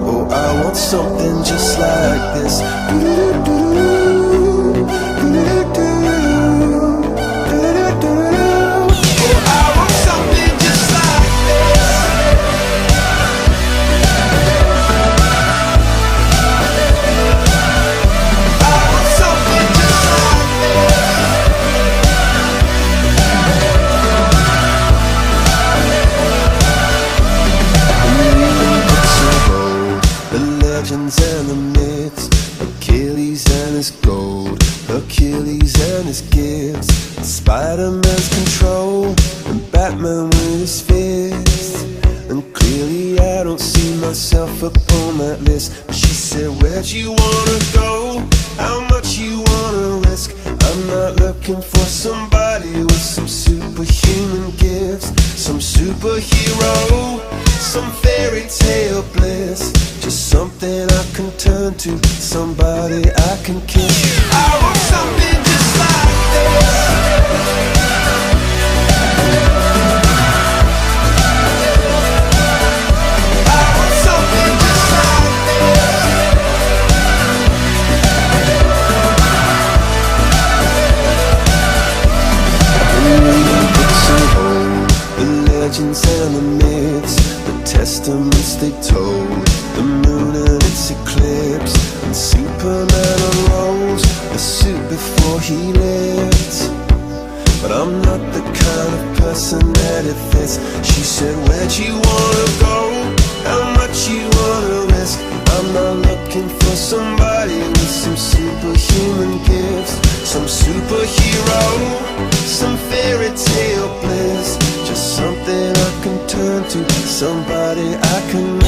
Oh, I want something just like this. And the myths, Achilles and his gold, Hercules and his gifts, Spider-Man's control, and Batman with his fists. And clearly I don't see myself upon that list. But she said, where'd you wanna go? How much you wanna risk? I'm not looking for somebody with some superhuman gifts, some superhero, some fairy tale bliss. Just something I can turn to, somebody I can kiss. I want something just like this. I want something just like this. And reading books of old, the legends and the myths, the testaments they told, the moon and its eclipse, and Superman unrolls the suit before he lived. But I'm not the kind of person that it fits. She said, where'd you wanna go? How much you wanna risk? I'm not looking for somebody with some superhuman gifts, some superhero, some fairy tale bliss. Just something I can turn to, somebody I can